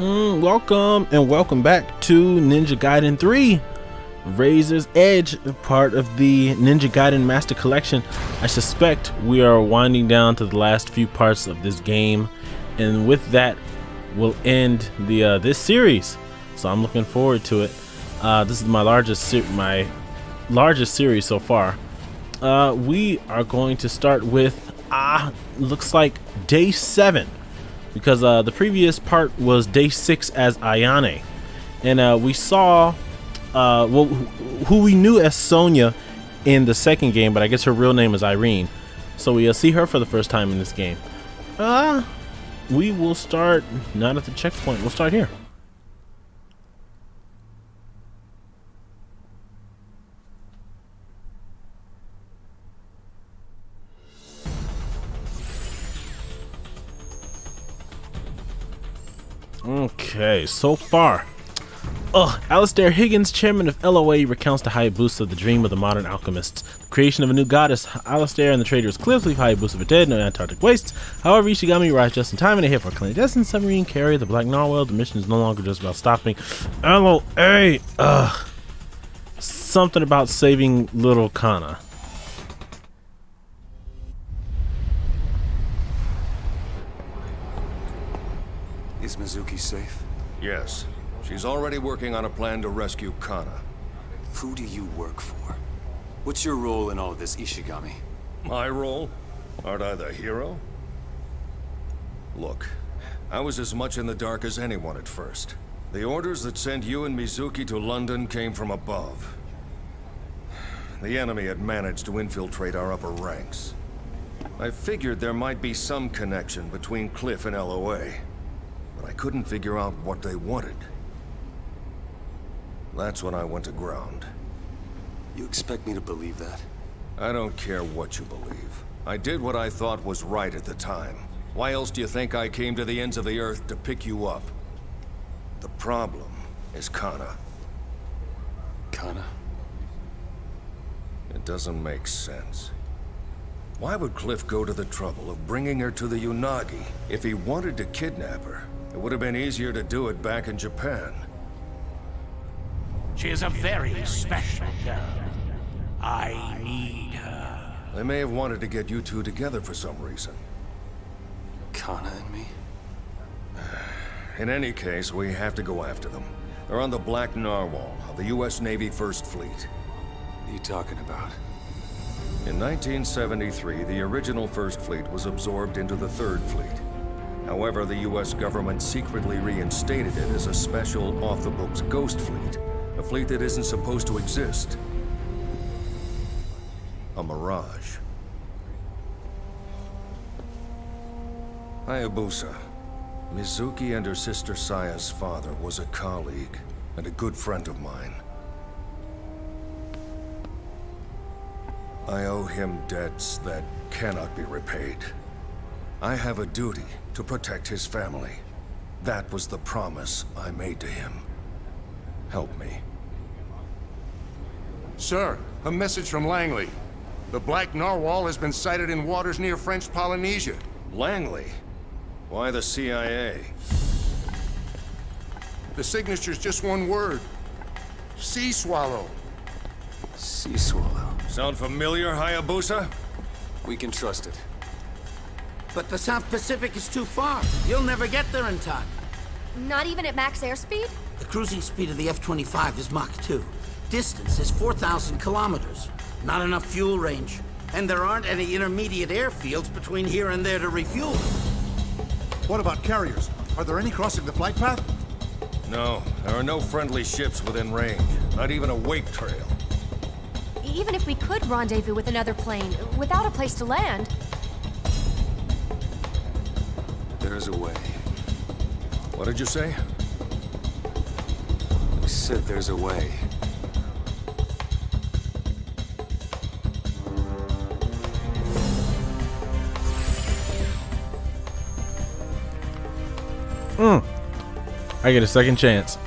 Welcome and welcome back to Ninja Gaiden 3 Razor's Edge, part of the Ninja Gaiden Master Collection. I suspect we are winding down to the last few parts of this game, and with that we'll end the this series. So I'm looking forward to it. This is my largest series so far. We are going to start with looks like day 7. Because the previous part was day 6 as Ayane, and we saw who we knew as Sonya in the second game, but I guess her real name is Irene. So we'll see her for the first time in this game. We will start not at the checkpoint. We'll start here. Okay, so far. Alistair Higgins, chairman of LOA, recounts to Hayabusa the dream of the modern alchemists. The creation of a new goddess. Alistair and the traders Cliff leave Hayabusa for dead in the Antarctic wastes. However, Ishigami arrives just in time and they head for a clandestine submarine carrier, the Black Narwhal. The mission is no longer just about stopping LOA. Something about saving little Kana. Is Mizuki safe? Yes. She's already working on a plan to rescue Kana. Who do you work for? What's your role in all of this, Ishigami? My role? Aren't I the hero? Look, I was as much in the dark as anyone at first. The orders that sent you and Mizuki to London came from above. The enemy had managed to infiltrate our upper ranks. I figured there might be some connection between Cliff and LOA. But I couldn't figure out what they wanted. That's when I went to ground. You expect me to believe that? I don't care what you believe. I did what I thought was right at the time. Why else do you think I came to the ends of the earth to pick you up? The problem is Kana. Kana? It doesn't make sense. Why would Cliff go to the trouble of bringing her to the Unagi? If he wanted to kidnap her, it would have been easier to do it back in Japan. She is a very special girl. I need her. They may have wanted to get you two together for some reason. Kana and me? In any case, we have to go after them. They're on the Black Narwhal of the U.S. Navy First Fleet. What are you talking about? In 1973, the original First Fleet was absorbed into the Third Fleet. However, the U.S. government secretly reinstated it as a special, off-the-books ghost fleet. A fleet that isn't supposed to exist. A mirage. Hayabusa. Mizuki and her sister Saya's father was a colleague and a good friend of mine. I owe him debts that cannot be repaid. I have a duty to protect his family. That was the promise I made to him. Help me. Sir, a message from Langley. The Black Narwhal has been sighted in waters near French Polynesia. Langley? Why the CIA? The signature's just one word. Sea swallow. Sea swallow. Sound familiar, Hayabusa? We can trust it. But the South Pacific is too far. You'll never get there in time. Not even at max airspeed? The cruising speed of the F-25 is Mach 2. Distance is 4,000 kilometers. Not enough fuel range. And there aren't any intermediate airfields between here and there to refuel. What about carriers? Are there any crossing the flight path? No, there are no friendly ships within range. Not even a wake trail. Even if we could rendezvous with another plane, without a place to land... There's a way. What did you say? I said there's a way. I get a second chance.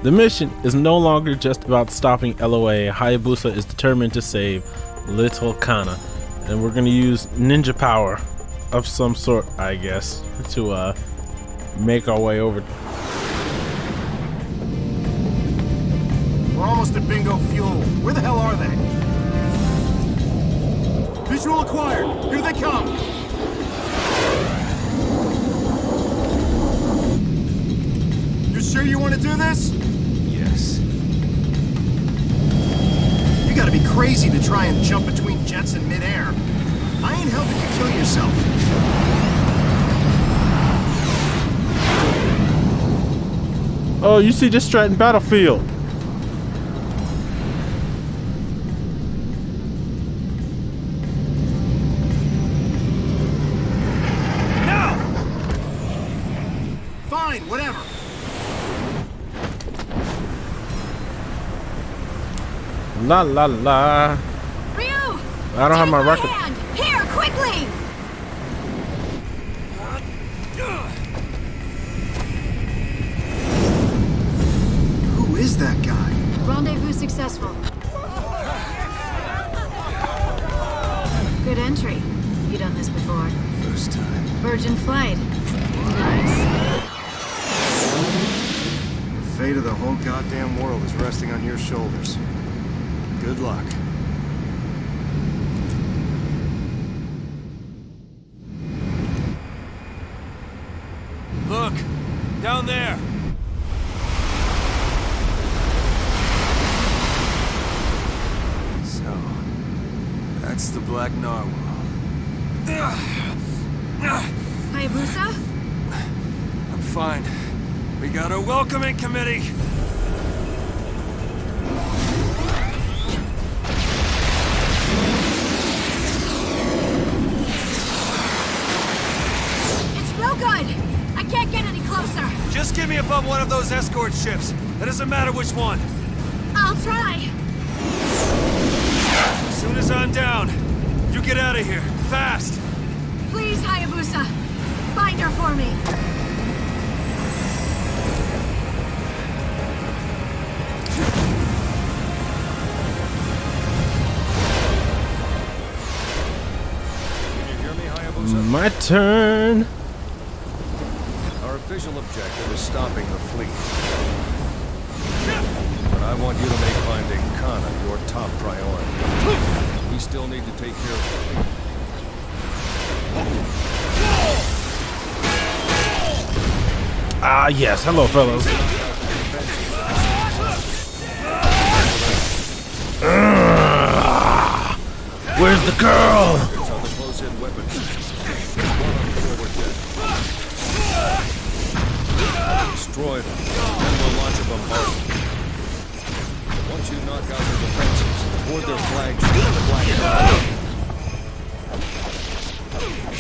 The mission is no longer just about stopping LOA. Hayabusa is determined to save little Kana, and we're gonna use ninja power of some sort, I guess, to make our way over. busted bingo fuel. Where the hell are they? Visual acquired. Here they come. You sure you want to do this? Yes. You gotta be crazy to try and jump between jets in midair. I ain't helping you kill yourself. Oh, you see this Stratton Battlefield. Now! Fine, whatever. La la la. Ryu! I don't have my rocket. Hand. Here, quickly! Who is that guy? Rendezvous successful. Good entry. You done this before? First time. Virgin flight. Nice. The fate of the whole goddamn world is resting on your shoulders. Good luck. Look! Down there! So, that's the Black Narwhal. Hayabusa? I'm fine. We got a welcoming committee! It's no good! I can't get any closer! Just get me above one of those escort ships. It doesn't matter which one. I'll try! As soon as I'm down, you get out of here. Fast! Please, Hayabusa! Find her for me! Can you hear me, Hayabusa? My turn. Our official objective is stopping the fleet. But I want you to make finding Kana your top priority. We still need to take care of the fleet. Ah, yes. Hello, fellas. Where's the girl? It's on the close-in weapon systems. One on the forward deck. Destroy them, then we'll launch a bombardment. Once you knock out their defenses, board their flagship, the Black Narwhal.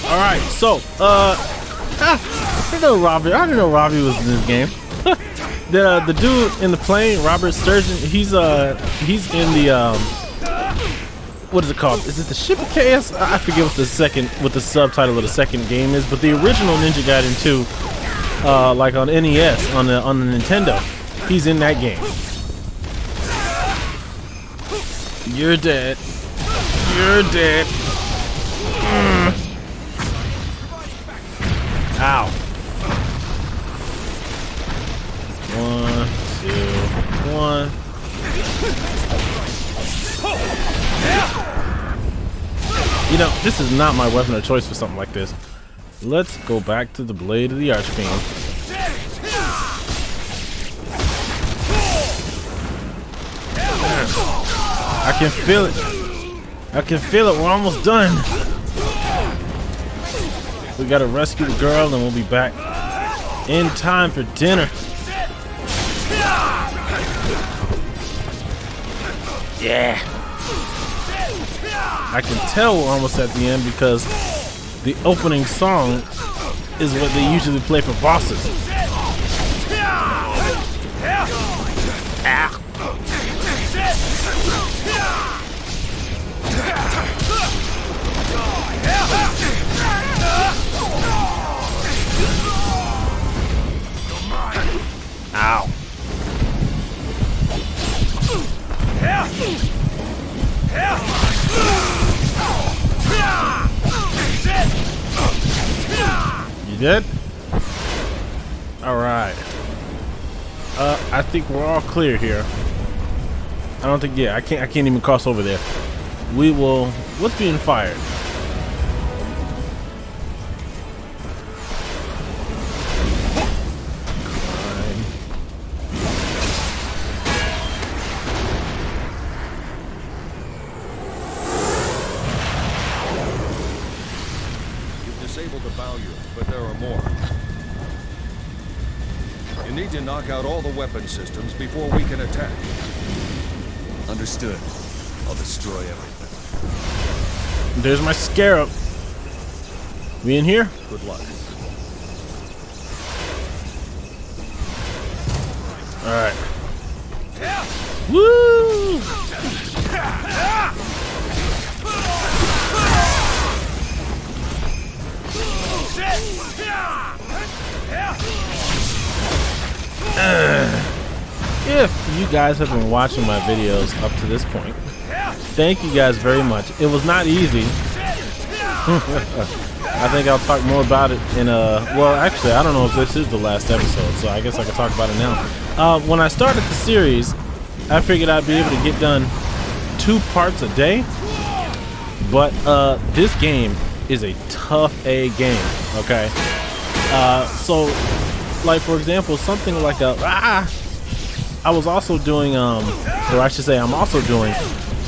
All right. So, I didn't know Robbie was in this game. The dude in the plane, Robert Sturgeon, he's in the what is it called? Is it the Ship of Chaos? I forget what the subtitle of the second game is, but the original Ninja Gaiden 2, like on NES, on the Nintendo, he's in that game. You're dead. You're dead. Ow. 1, 2, 1. You know, this is not my weapon of choice for something like this. Let's go back to the Blade of the Archfiend. I can feel it. I can feel it. We're almost done. We gotta rescue the girl and we'll be back in time for dinner. Yeah. I can tell we're almost at the end because the opening song is what they usually play for bosses. Ah. Ow. You dead? All right. I think we're all clear here. I don't think. Yeah, I can't even cross over there. We will. What's being fired? Disabled the value, but there are more. You need to knock out all the weapon systems before we can attack. Understood. I'll destroy everything. There's my scarab. We in here? Good luck. All right. Woo! If you guys have been watching my videos up to this point, thank you guys very much. It was not easy. I think I'll talk more about it in well, actually, I don't know if this is the last episode, so I guess I can talk about it now. When I started the series, I figured I'd be able to get done 2 parts a day, but this game is a tough A game, okay? So, like for example, something like I was also doing, or I should say I'm also doing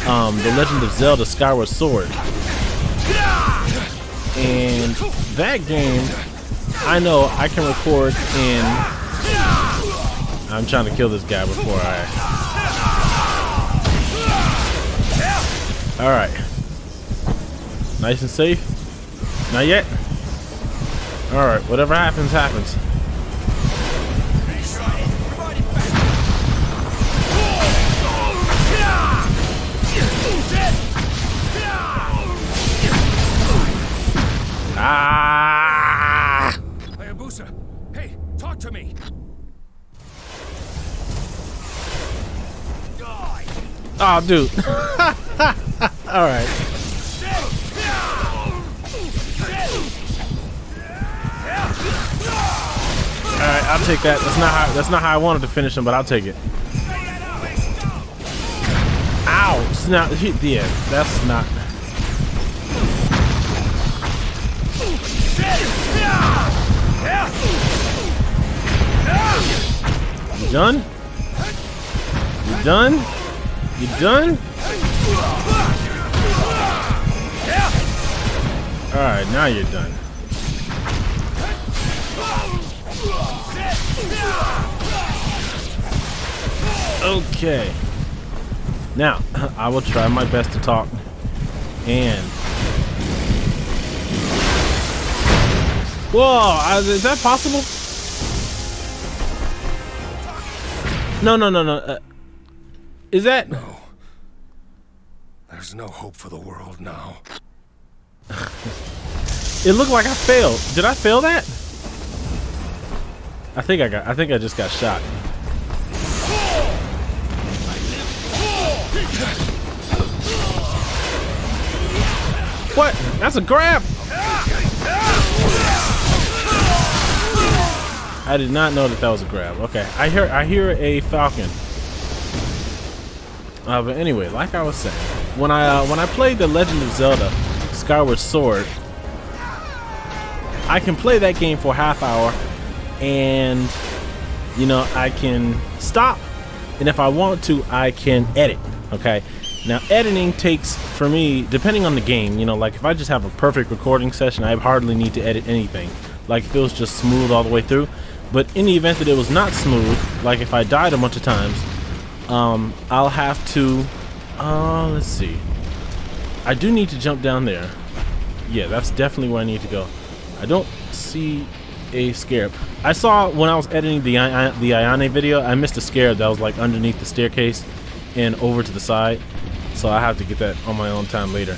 The Legend of Zelda Skyward Sword. And that game, I know I can record in... I'm trying to kill this guy before I... Alright. Nice and safe. Not yet. Alright, whatever happens, happens. Ah! Hayabusa, hey, talk to me. Oh, dude. All right. All right, I'll take that. That's not how I wanted to finish him, but I'll take it. Ow! It's not. Yeah, that's not. You done? You done? You done? Alright, now you're done. Okay. Now, I will try my best to talk. And... Whoa! Is that possible? No. Is that... No. There's no hope for the world now. It looked like I failed. Did I fail that? I think I just got shot. What? That's a grab. I did not know that was a grab. Okay, I hear a falcon. But anyway, like I was saying, when I played The Legend of Zelda Skyward Sword, I can play that game for a half hour, and you know I can stop, and if I want to, I can edit. Okay, now editing takes, for me, depending on the game, you know, like if I just have a perfect recording session, I hardly need to edit anything. Like it feels just smooth all the way through. But in the event that it was not smooth, like if I died a bunch of times, I'll have to, let's see. I do need to jump down there. Yeah, that's definitely where I need to go. I don't see a scarab. I saw when I was editing the Ayane video, I missed a scarab that was like underneath the staircase and over to the side. So I have to get that on my own time later.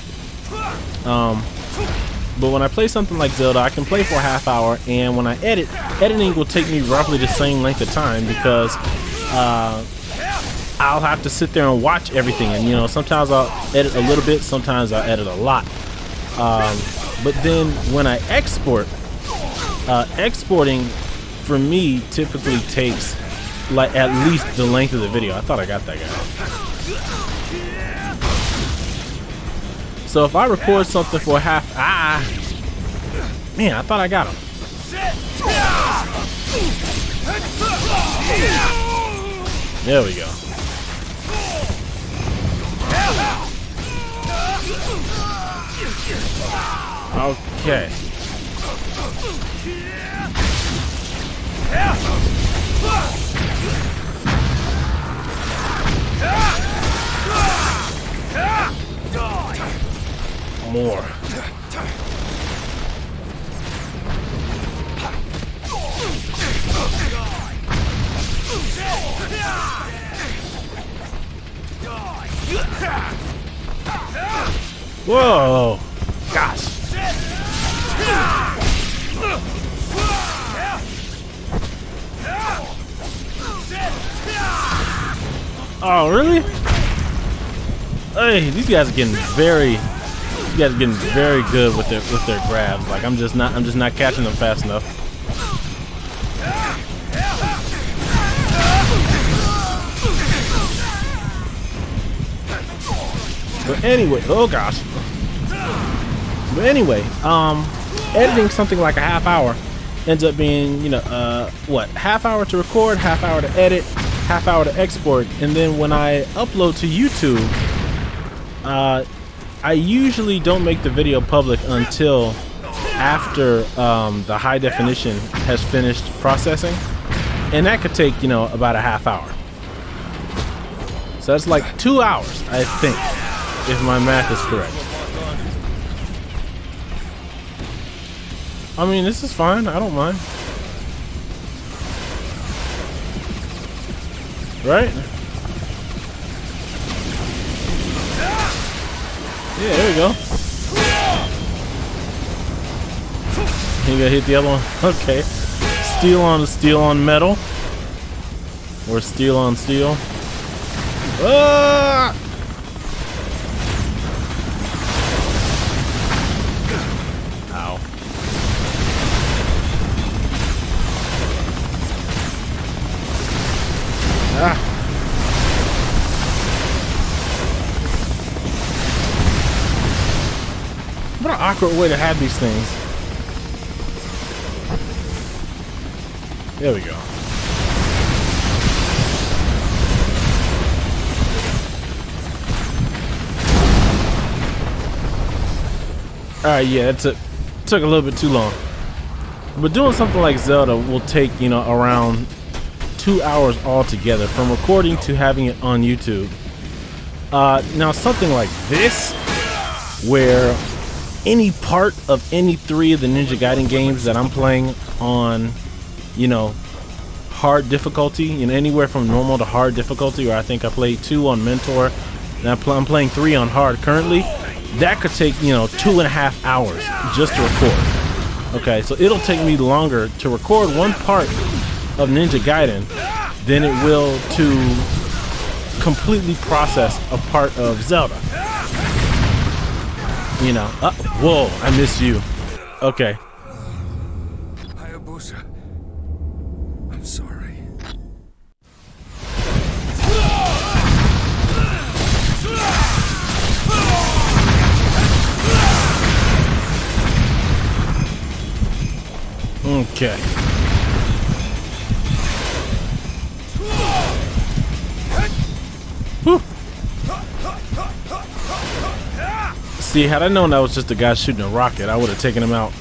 But when I play something like Zelda, I can play for a half hour, and when I edit, editing will take me roughly the same length of time because I'll have to sit there and watch everything, and you know, sometimes I'll edit a little bit, sometimes I'll edit a lot. But then when I export, exporting for me typically takes like at least the length of the video. I thought I got that guy. So if I record something for half, man, I thought I got him. There we go. Okay. More. Whoa! Gosh! Oh, really? Hey, these guys are getting very good with their grabs. Like I'm just not catching them fast enough. But anyway, oh gosh. But anyway, editing something like a half hour ends up being, you know, what, half hour to record, half hour to edit, half hour to export, and then when I upload to YouTube, I usually don't make the video public until after the high definition has finished processing, and that could take, you know, about a half hour. So that's like 2 hours, I think, if my math is correct. I mean, this is fine. I don't mind. Right? Yeah, there we go. You gotta hit the other one. Okay. Steel on metal. Or steel on steel. Ah! Ow. Ah. What an awkward way to have these things. There we go. Alright, yeah, it took a little bit too long. But doing something like Zelda will take, you know, around 2 hours altogether, from recording to having it on YouTube. Now something like this, where any part of any 3 of the Ninja Gaiden games that I'm playing on, you know, hard difficulty, you know, anywhere from normal to hard difficulty, or I think I played 2 on Mentor, and I'm playing 3 on hard currently, that could take, you know, 2.5 hours just to record. Okay, so it'll take me longer to record one part of Ninja Gaiden than it will to completely process a part of Zelda. You know, whoa, I missed you. Okay. Hayabusa, I'm sorry. Okay. Whew. See, had I known that was just a guy shooting a rocket, I would have taken him out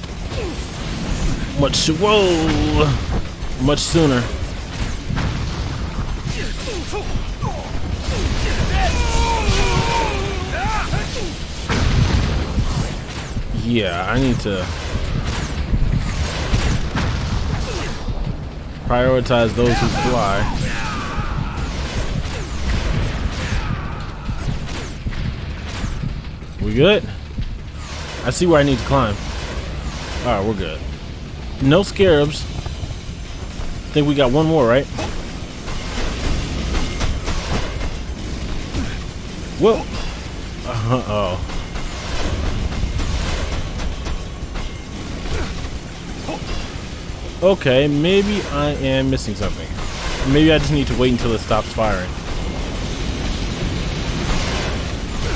much sooner. Yeah, I need to prioritize those who fly. We good? I see where I need to climb. Alright, we're good. No scarabs. I think we got one more, right? Whoa. Uh-oh. Okay, maybe I am missing something. Maybe I just need to wait until it stops firing.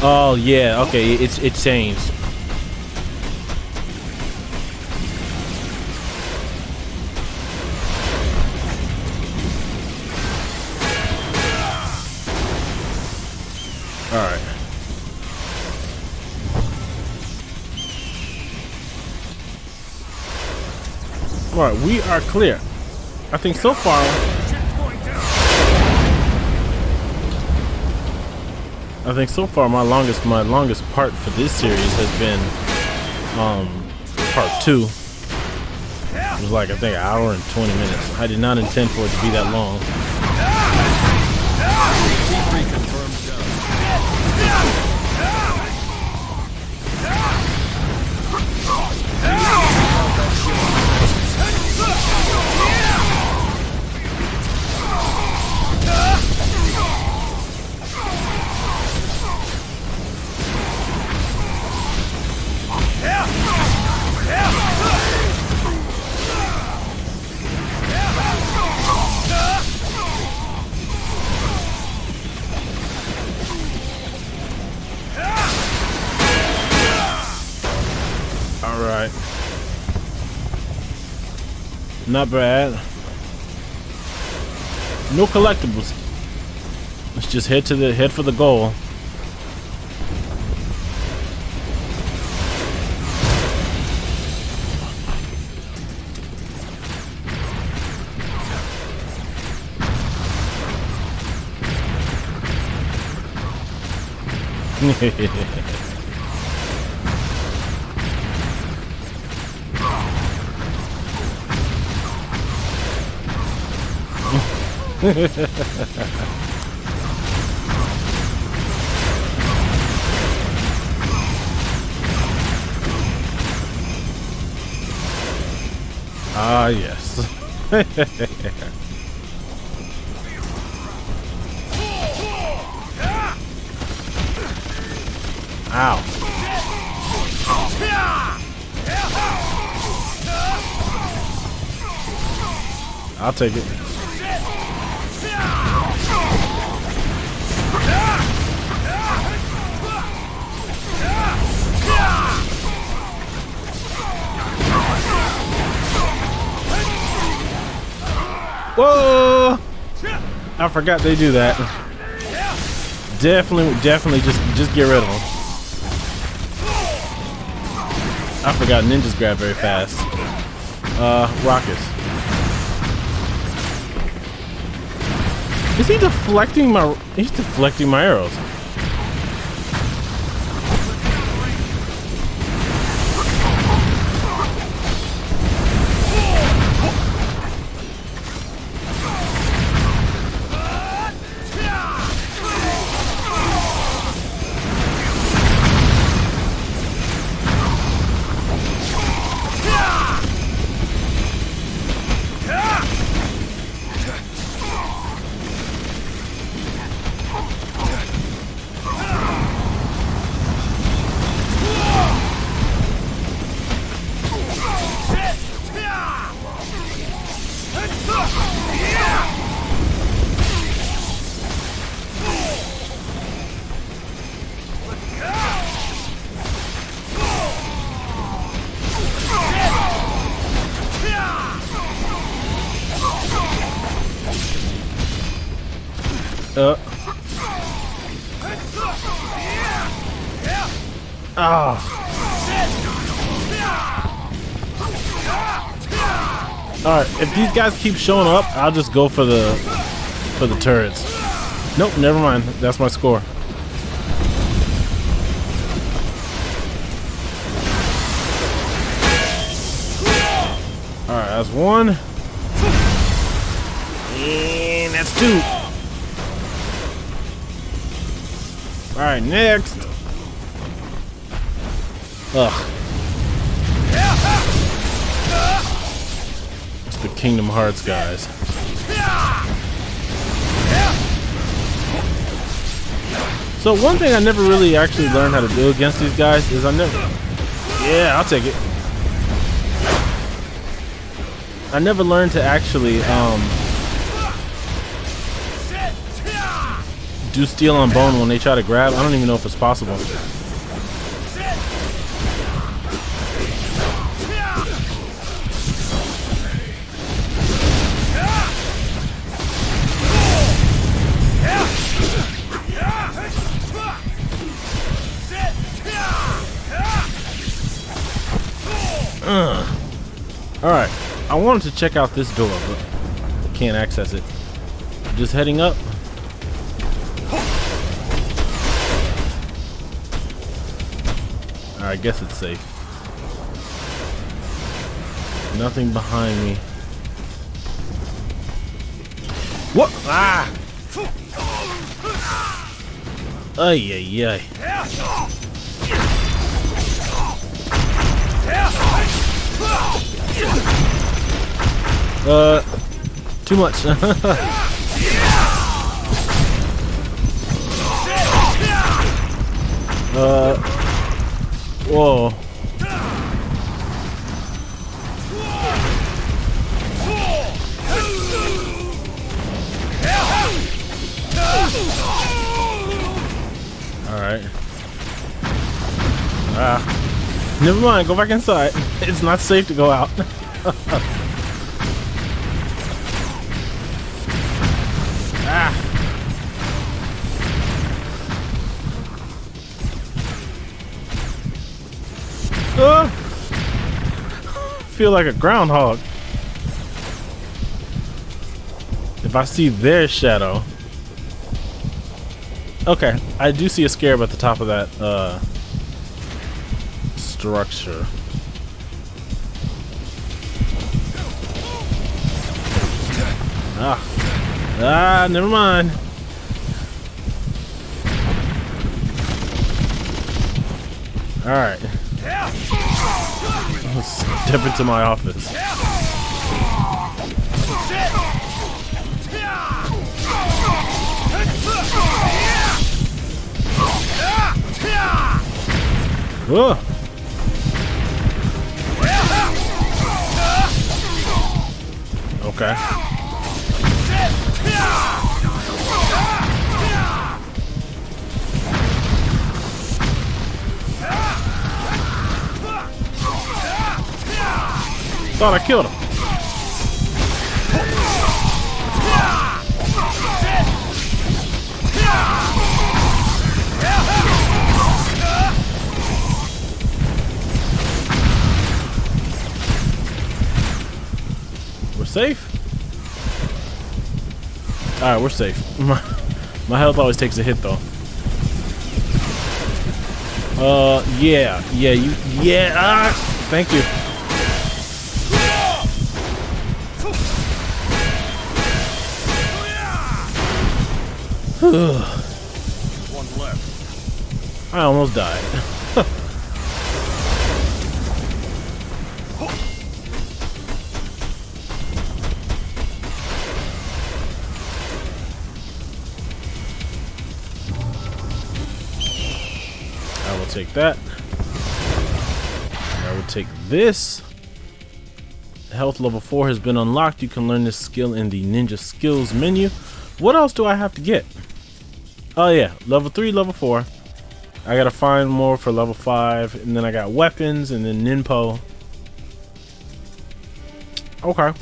Oh yeah, okay, it changed. All right. All right, we are clear. I think so far. I think so far my longest part for this series has been part 2. It was like I think an hour and 20 minutes. I did not intend for it to be that long. Alright. Not bad. No collectibles. Let's just head for the goal. Ah, yes. Ow. I'll take it. Whoa! I forgot they do that. Definitely just get rid of them. I forgot ninjas grab very fast. Rockets. Is he deflecting my... He's deflecting my arrows. Alright, if these guys keep showing up, I'll just go for the turrets. Nope, never mind. That's my score. Alright, that's 1. And that's 2. Alright, next. Ugh. It's the Kingdom Hearts guys. So one thing I never really actually learned how to do against these guys is yeah, I'll take it. I never learned to actually do steel on bone when they try to grab. I don't even know if it's possible. Alright, I wanted to check out this door, but can't access it. Just heading up. Alright, I guess it's safe. Nothing behind me. What? Ah! Ay, ay, ay. Too much. Whoa. Alright. Never mind, go back inside. It's not safe to go out. Feel like a groundhog. If I see their shadow. Okay, I do see a scarab at the top of that structure. Never mind. Alright. Let's step into my office. Whoa. Okay. Thought I killed him. We're safe? Alright, we're safe. My health always takes a hit though. Yeah, thank you. One left. I almost died. I will take that. I will take this. Health level 4 has been unlocked. You can learn this skill in the Ninja Skills menu. What else do I have to get? Oh yeah, level 3, level 4. I gotta find more for level 5, and then I got weapons, and then Ninpo. Okay.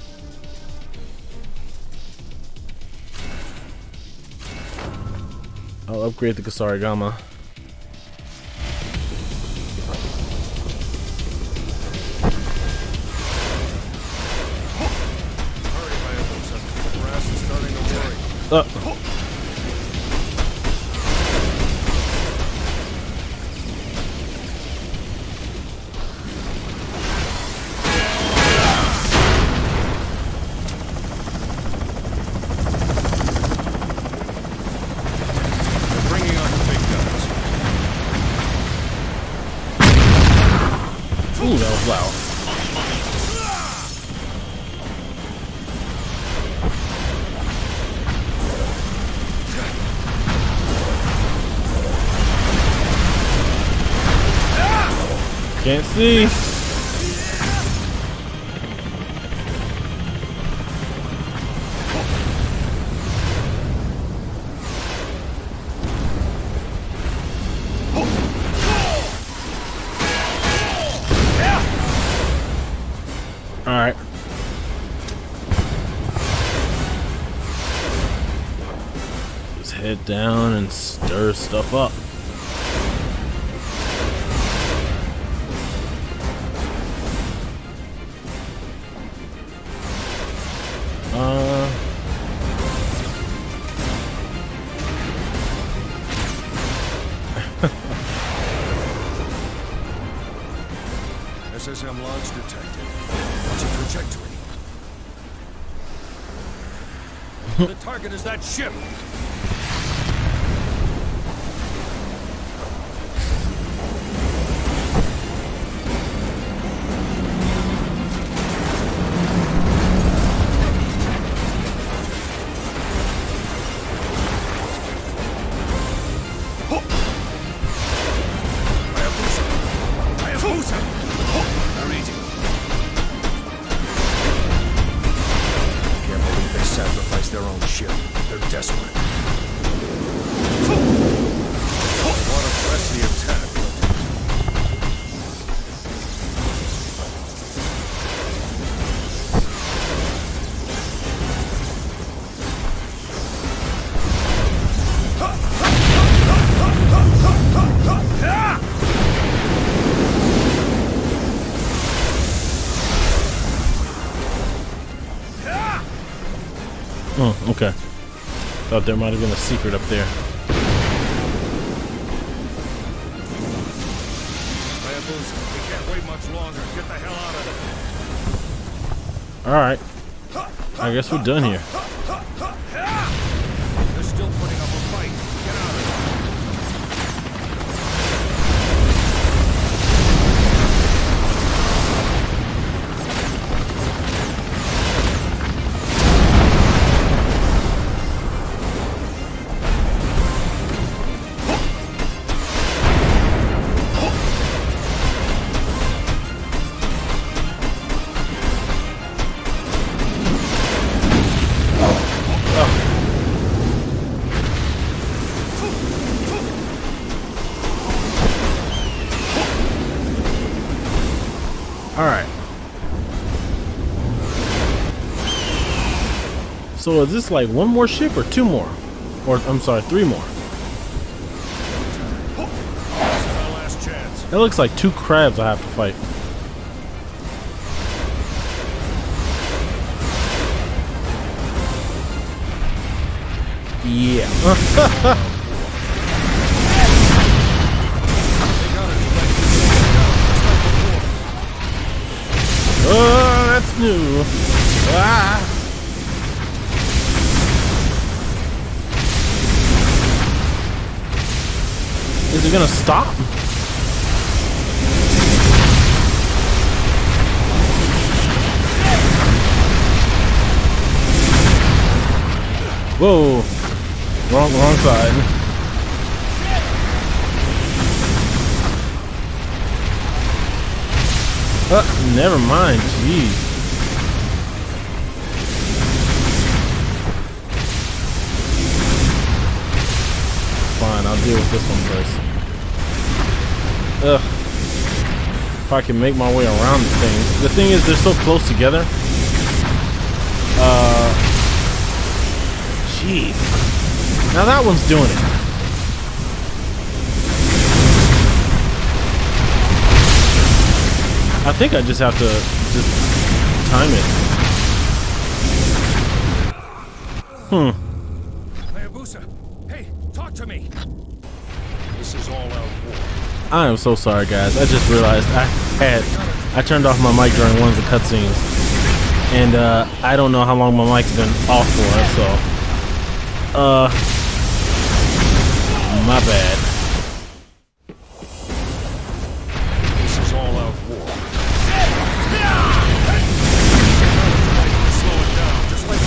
I'll upgrade the Kasarigama. Hurry, my elbows. The grass is starting to worry. Ooh, that was loud. Can't see. Alright. Just head down and stir stuff up. SSM launch detected. What's your trajectory? The target is that ship! Their own ship. They're desperate. Want to press the attack. Oh, okay. Thought there might have been a secret up there. We can't wait much longer. Get the hell out of Alright. I guess we're done here. there. They're still putting up a fight. Get out of Alright. So is this like one more ship or two more? Or, I'm sorry, three more. This is our last chance. That looks like two crabs I have to fight. Yeah. Oh, that's new. Ah. Is it gonna stop? Whoa. Wrong side. Never mind. Jeez. Fine, I'll deal with this one first. Ugh. If I can make my way around the things. The thing is, they're so close together. Jeez. Now that one's doing it. I think I just have to time it. Hayabusa, hey, talk to me. This is all out war. I am so sorry, guys. I just realized I turned off my mic during one of the cutscenes, and I don't know how long my mic's been off for, so my bad. This is all out war. Slow it down, just like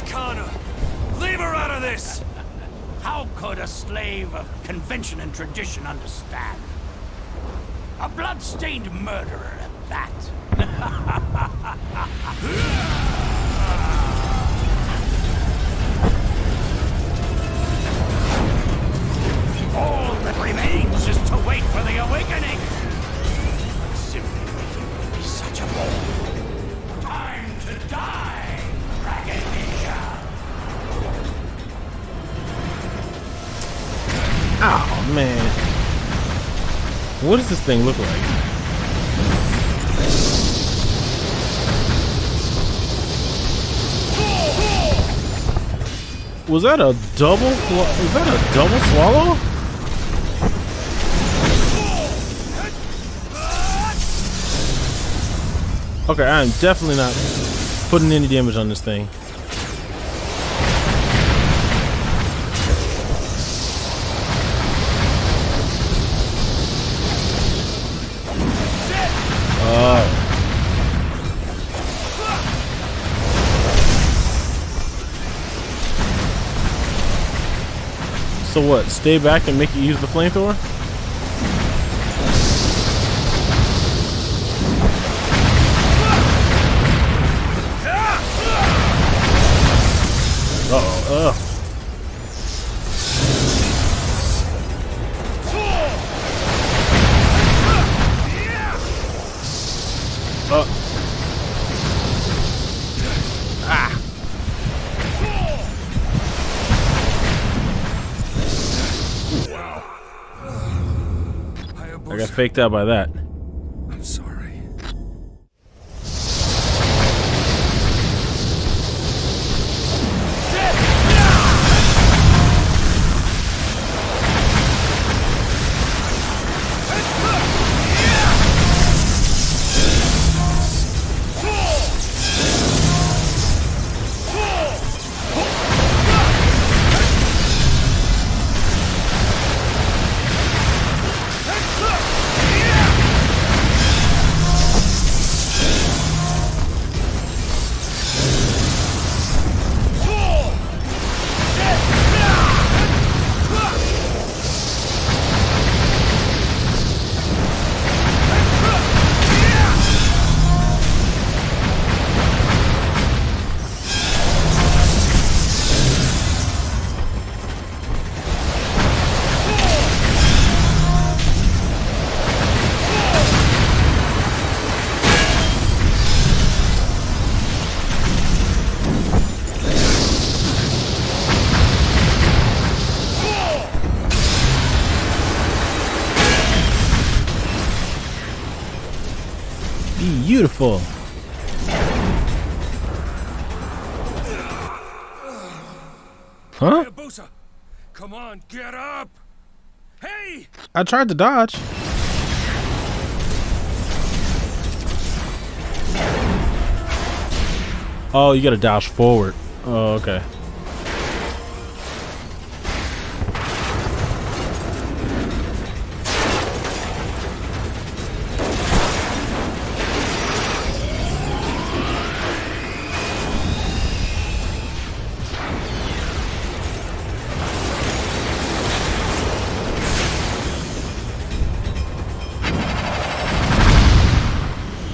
Kana! Leave her out of this! How could a slave of convention and tradition understand? A blood-stained murderer at that. All that remains is to wait for the awakening. I'm simply waiting to be such a bore. Time to die, Dragon Ninja. Oh man, what does this thing look like? Was that a double? Is that a double swallow? Okay, I am definitely not putting any damage on this thing. So what? Stay back and make it use the flamethrower? Uh-oh. I got faked out by that. I'm sorry. Beautiful. Huh? Hayabusa, come on, get up! Hey! I tried to dodge. Oh, you gotta dodge forward. Oh, okay.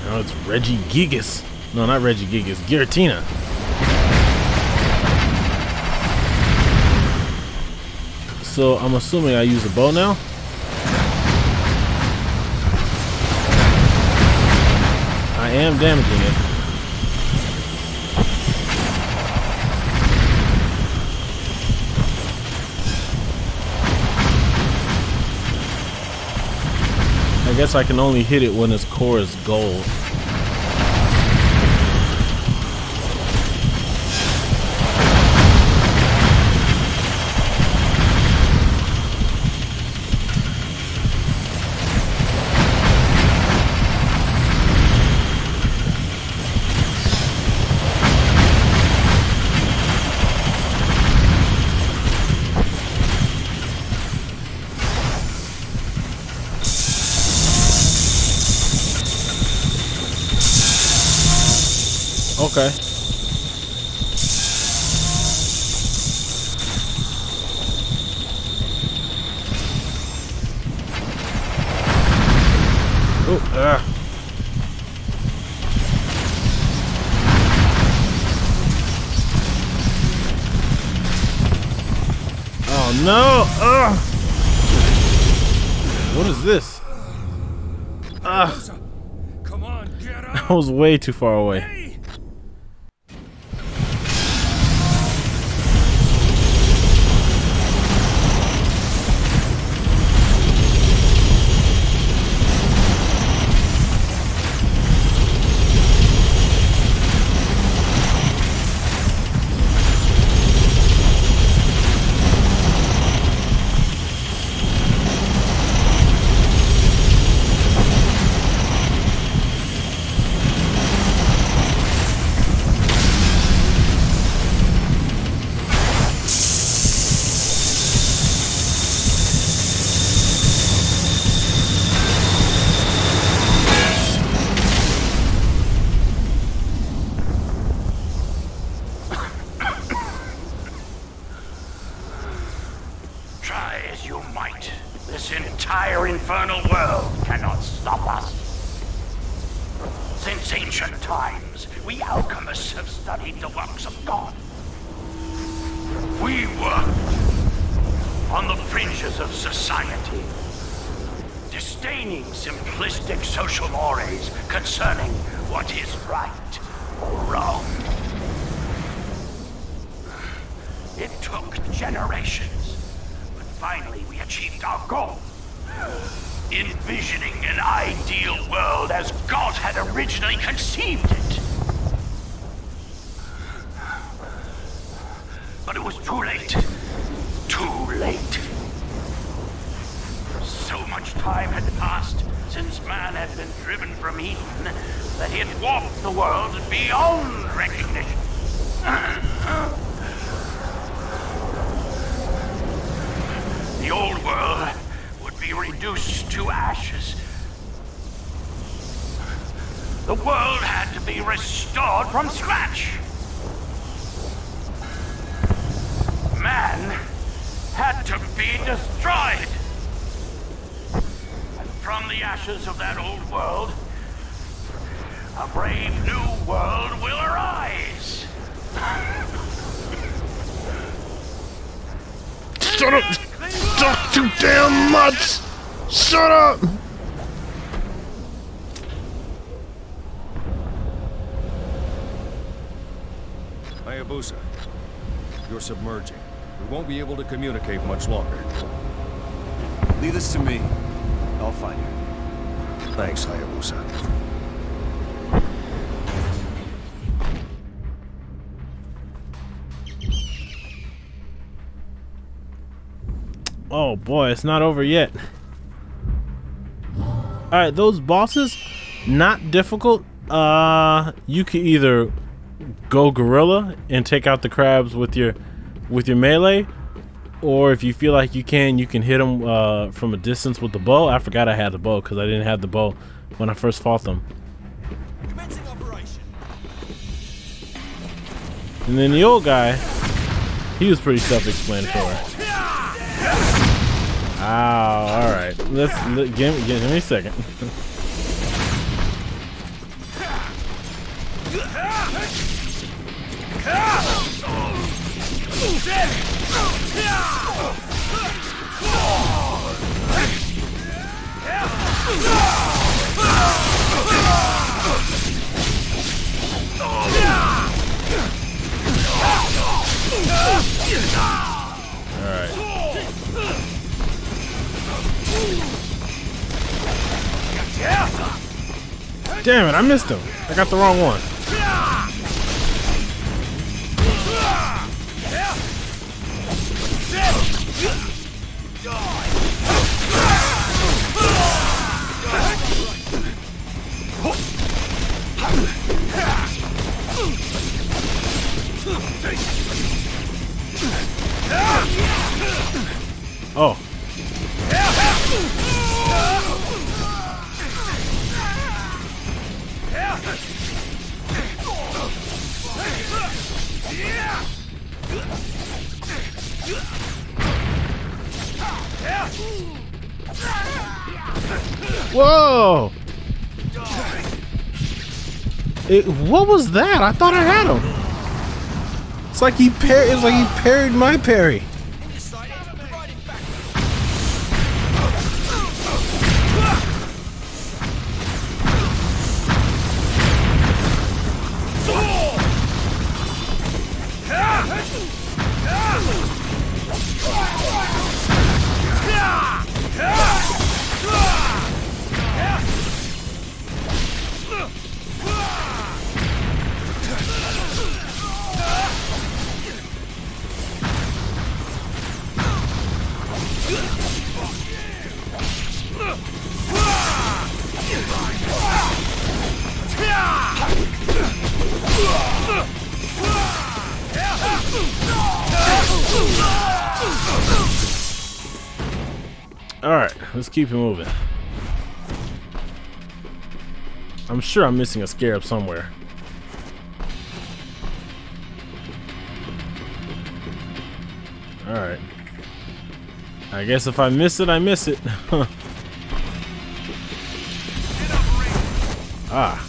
Now it's Reggie Gigas. No, not Reggie Gigas. Giratina. So I'm assuming I use a bow now. I am damaging it. I guess I can only hit it when its core is gold. Okay. No! Ugh! What is this? Come on, get up! I was way too far away. This entire infernal world cannot stop us. Since ancient times, we alchemists have studied the works of God. We worked on the fringes of society, disdaining simplistic social mores concerning what is right or wrong. It took generations, but finally we achieved our goal. Envisioning an ideal world as God had originally conceived it. But it was too late. Too late. So much time had passed since man had been driven from Eden that he had warped the world beyond recognition. The old world would be reduced to ashes. The world had to be restored from scratch. Man had to be destroyed. And from the ashes of that old world, a brave new world will arise. Shut up! Talk too damn much! Shut up! Hayabusa, you're submerging. We won't be able to communicate much longer. Leave this to me. I'll find you. Thanks, Hayabusa. Oh boy, it's not over yet. Alright, those bosses, not difficult. You can either go gorilla and take out the crabs with your melee, or if you feel like you can hit them from a distance with the bow. I forgot I had the bow because I didn't have the bow when I first fought them. Commencing operation. And then the old guy, he was pretty self-explanatory. Ow, alright. Give me a second. Damn it, I missed him. I got the wrong one. Oh. Whoa! What was that? I thought I had him. It's like he parried my parry. Alright, let's keep it moving. I'm sure I'm missing a scarab somewhere. Alright. I guess if I miss it, I miss it. Ah.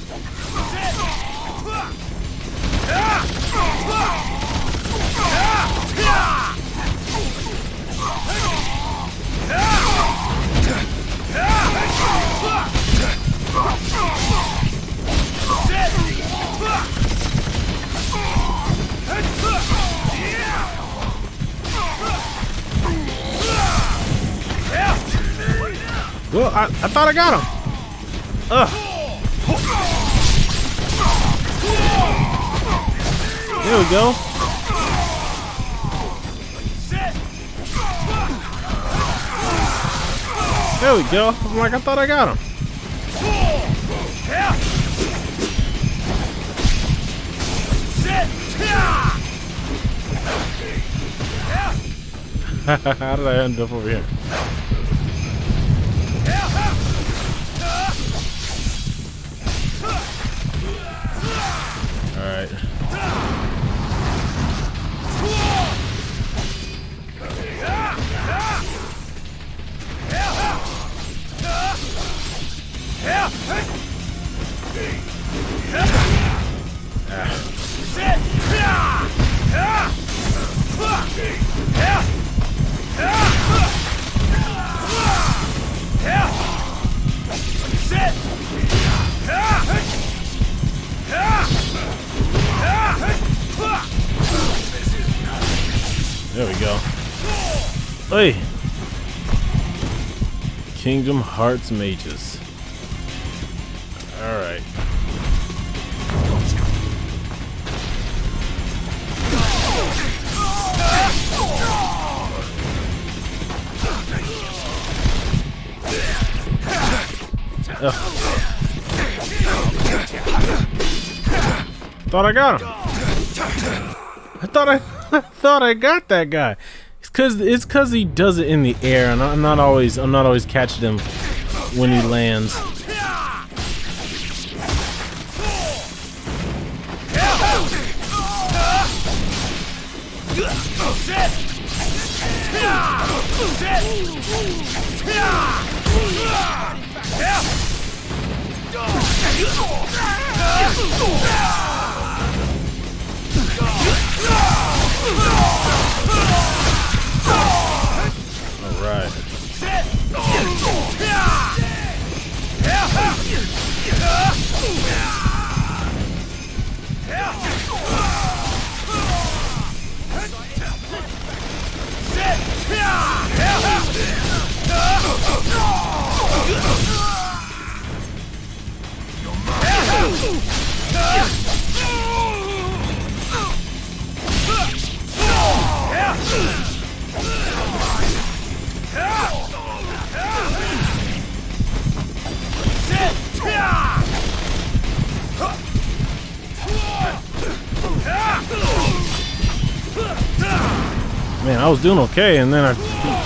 Well, I thought I got him. Ugh. There we go. There we go. I'm like, I thought I got him. How did I end up over here? Alright. There we go. Hey! Kingdom Hearts mages. Alright. Thought I got him. I thought I got that guy. It's cause he does it in the air, and I'm not always catching him when he lands. Alright. Man, I was doing okay, and then I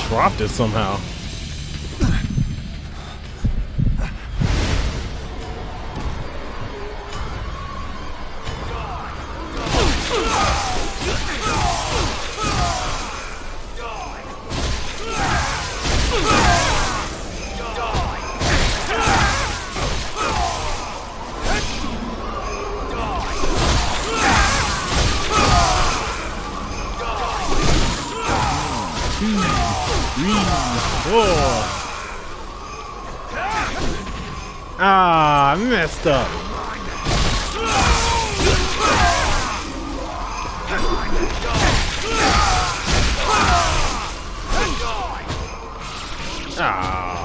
dropped it somehow. Ah, I messed up. Ah.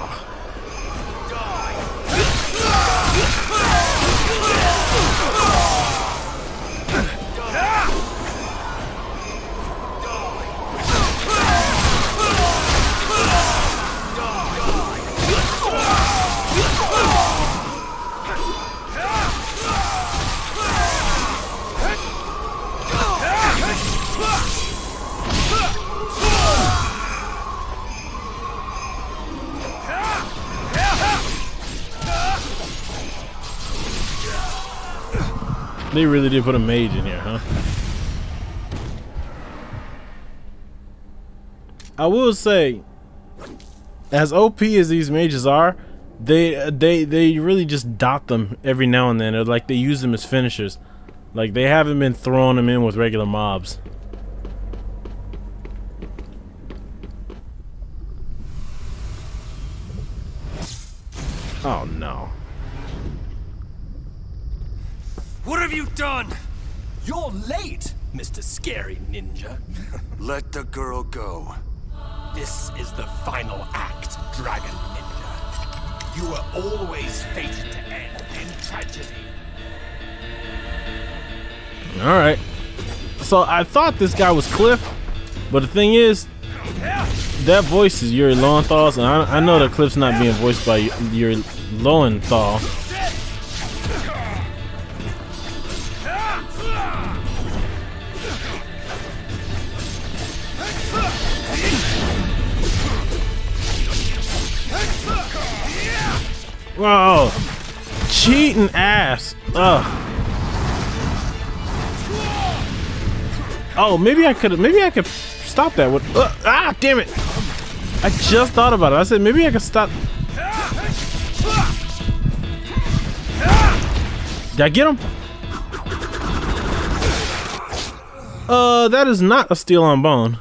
They really did put a mage in here, huh? I will say, as OP as these mages are, they really just dot them every now and then. They're like, they use them as finishers. Like, they haven't been throwing them in with regular mobs. Oh no. What have you done? You're late, Mr. Scary Ninja. Let the girl go. This is the final act, Dragon Ninja. You were always fated to end in tragedy. Alright. So I thought this guy was Cliff, but the thing is, that voice is Yuri Lowenthal's, and I know that Cliff's not being voiced by Yuri Lowenthal. Whoa! Cheating ass! Ugh. Oh, maybe I could stop that with. Ah, damn it! I just thought about it. I said maybe I could stop. Did I get him? That is not a steel on bone.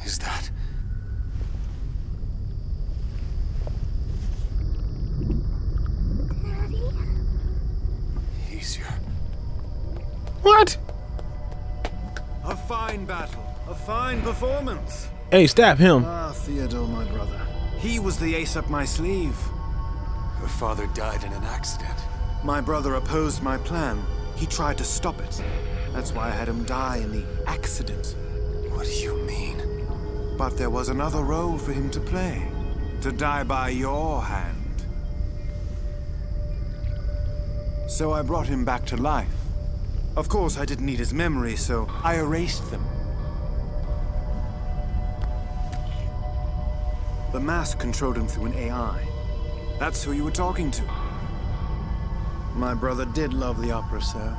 Is that... easier? What? A fine battle. A fine performance. Hey, stab him. Ah, Theodore, my brother. He was the ace up my sleeve. Her father died in an accident. My brother opposed my plan. He tried to stop it. That's why I had him die in the accident. What do you mean? But there was another role for him to play. To die by your hand. So I brought him back to life. Of course, I didn't need his memory, so I erased them. The mask controlled him through an AI. That's who you were talking to. My brother did love the opera, sir.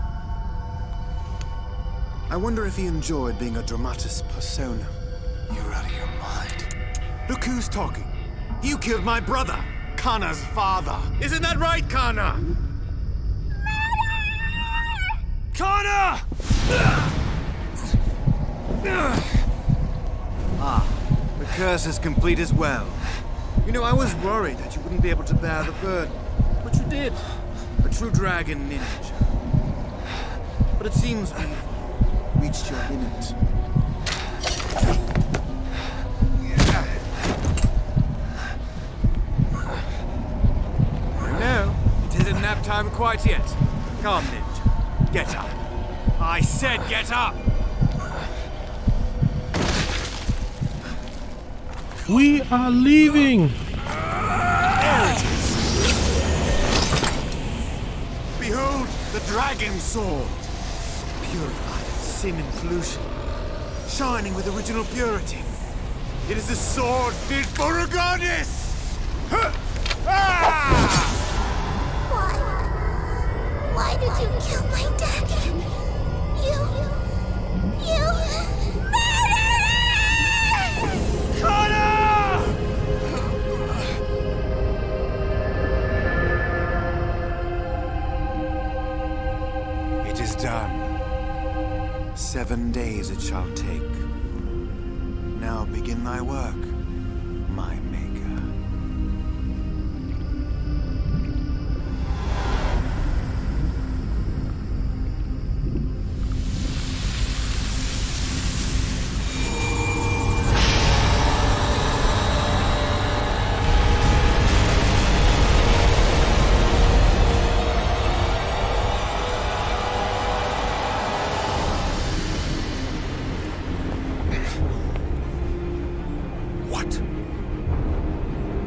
I wonder if he enjoyed being a dramatis persona. You're out of your mind. Look who's talking. You killed my brother, Kana's father. Isn't that right, Kana? Kana! Ah, the curse is complete as well. You know, I was worried that you wouldn't be able to bear the burden, but you did. A true dragon ninja. But it seems we've reached your limit. No, it isn't nap time quite yet. Come, ninja. Get up. I said get up! We are leaving! Behold the dragon sword! Purified of sin and pollution. Shining with original purity. It is a sword fit for a goddess! Why did you kill my daddy? You murderer! Connor! done. 7 days it shall take. Now begin thy work, my maker.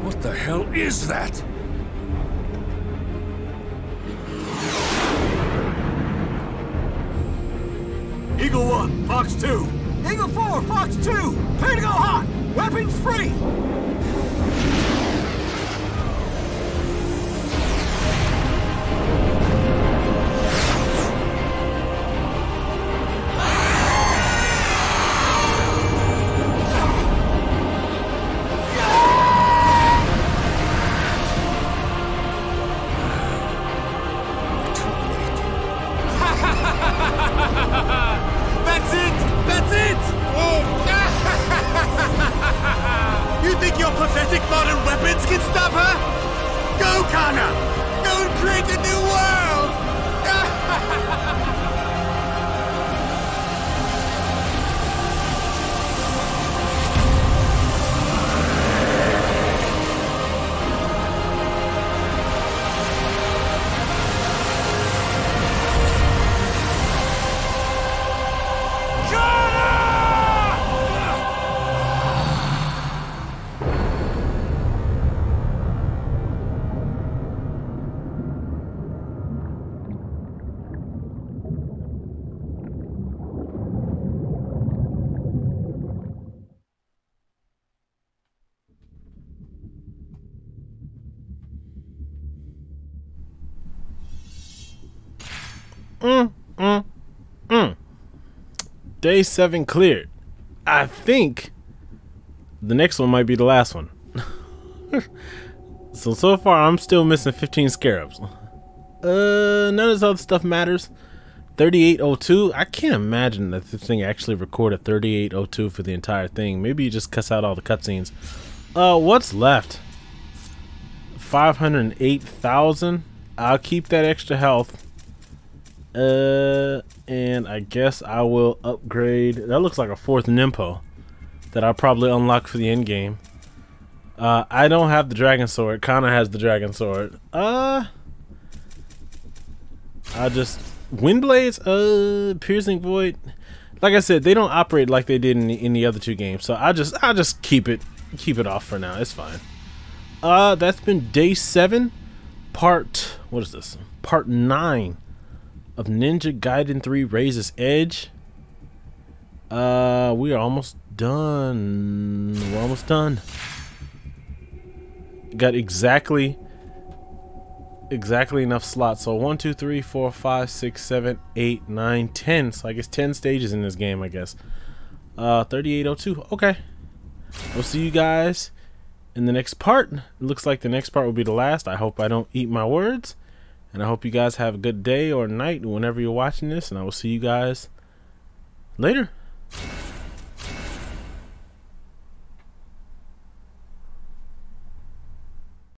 What the hell is that? Eagle 1, Fox 2. Eagle 4, Fox 2. Clear to go hot. Weapons free. That's it! That's it! You think your pathetic modern weapons can stop her? Go, Connor! Go and create a new world! Day 7 cleared. I think the next one might be the last one. So far I'm still missing 15 scarabs. None of this other stuff matters. 3802. I can't imagine that this thing actually recorded 3802 for the entire thing. Maybe you just cuts out all the cutscenes. What's left? 508,000. I'll keep that extra health. And I guess I will upgrade. That looks like a 4th Nimpo that I'll probably unlock for the end game. I don't have the dragon sword. Kana has the dragon sword. I just wind blades. Piercing void. Like I said, they don't operate like they did in the other 2 games. So I'll just keep it off for now. It's fine. That's been day 7, part. What is this? Part 9. Of Ninja Gaiden 3 Raises Edge. We are almost done. We're almost done. Got exactly enough slots. So 1, 2, 3, 4, 5, 6, 7, 8, 9, 10. So I guess 10 stages in this game, I guess. 3802. Okay. We'll see you guys in the next part. It looks like the next part will be the last. I hope I don't eat my words. And I hope you guys have a good day or night whenever you're watching this. And I will see you guys later.